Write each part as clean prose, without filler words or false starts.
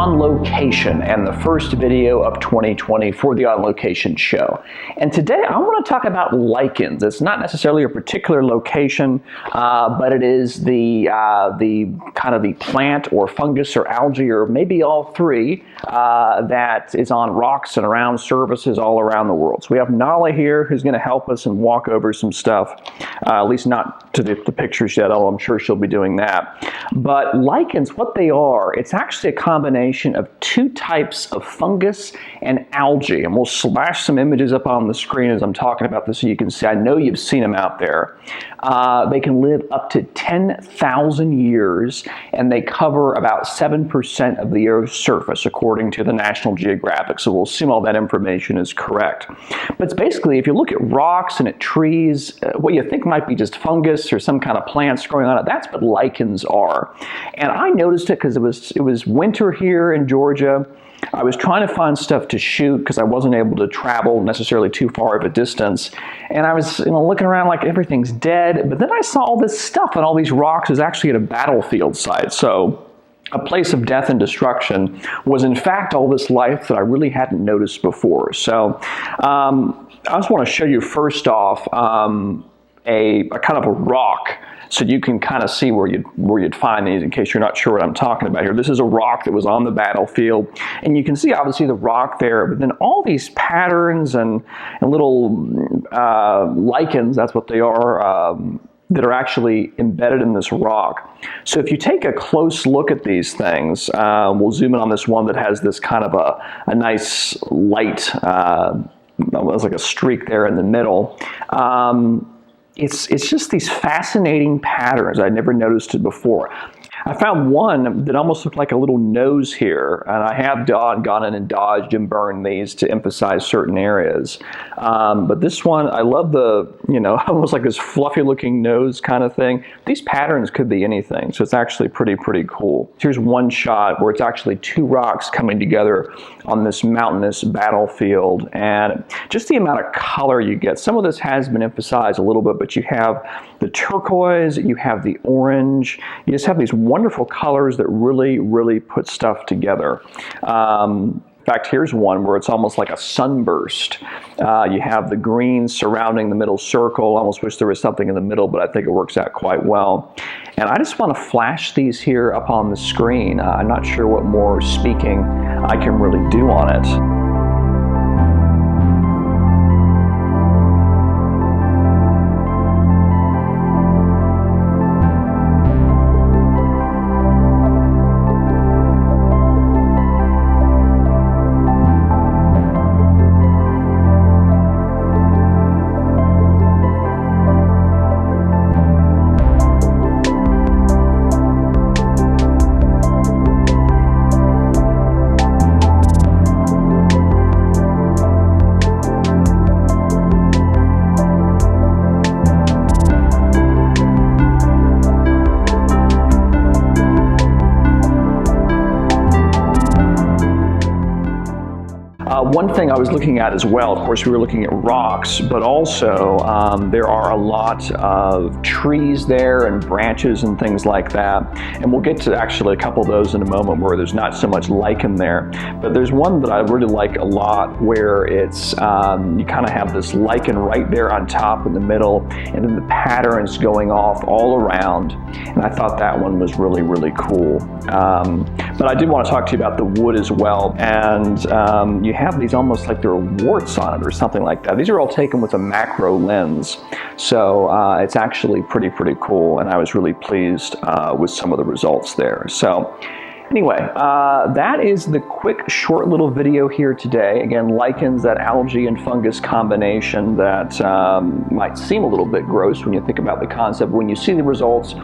On Location and the first video of 2020 for the On Location show. And today I want to talk about lichens. It's not necessarily a particular location, but it is the kind of the plant or fungus or algae or maybe all three that is on rocks and around surfaces all around the world. So we have Nala here who's going to help us and walk over some stuff, at least not to the pictures yet, although I'm sure she'll be doing that. But lichens, what they are, it's actually a combination of two types of fungus and algae. And we'll slash some images up on the screen as I'm talking about this so you can see. I know you've seen them out there. They can live up to 10,000 years, and they cover about 7% of the Earth's surface, according to the National Geographic. So we'll assume all that information is correct. But it's basically, if you look at rocks and at trees, what you think might be just fungus or some kind of plants growing on it, that's what lichens are. And I noticed it because it was winter here in Georgia. I was trying to find stuff to shoot because I wasn't able to travel necessarily too far of a distance. And I was looking around like everything's dead. But then I saw all this stuff on all these rocks. It was actually at a battlefield site. So a place of death and destruction was in fact all this life that I really hadn't noticed before. So I just want to show you first off a kind of a rock, so you can kind of see where you'd find these in case you're not sure what I'm talking about here. This is a rock that was on the battlefield, and you can see obviously the rock there, but then all these patterns and little lichens, that's what they are, that are actually embedded in this rock. So if you take a close look at these things, we'll zoom in on this one that has this kind of a nice light, almost like a streak there in the middle. It's just these fascinating patterns. I'd never noticed it before. I found one that almost looked like a little nose here, and I have gone in and dodged and burned these to emphasize certain areas. But this one, I love the, almost like this fluffy looking nose kind of thing. These patterns could be anything, so it's actually pretty cool. Here's one shot where it's actually two rocks coming together on this mountainous battlefield, and just the amount of color you get. Some of this has been emphasized a little bit, but you have the turquoise, you have the orange, you just have these wonderful colors that really put stuff together. In fact, here's one where it's almost like a sunburst. You have the green surrounding the middle circle. I almost wish there was something in the middle, but I think it works out quite well. And I just want to flash these here up on the screen. I'm not sure what more speaking I can really do on it. One thing I was looking at as well, of course, we were looking at rocks, but also there are a lot of trees there and branches and things like that. And we'll get to actually a couple of those in a moment where there's not so much lichen there. But there's one that I really like a lot where it's, you kind of have this lichen right there on top in the middle, and then the patterns going off all around. And I thought that one was really cool. But I did want to talk to you about the wood as well. And you have these almost like there are warts on it or something like that. These are all taken with a macro lens. So it's actually pretty cool. And I was really pleased with some of the results there. So anyway, that is the quick, short little video here today. Again, lichens, that algae and fungus combination that might seem a little bit gross when you think about the concept. When you see the results,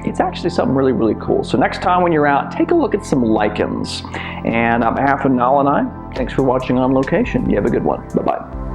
it's actually something really cool. So next time when you're out, take a look at some lichens. And on behalf of Nala and I, thanks for watching On Location. You have a good one. Bye-bye.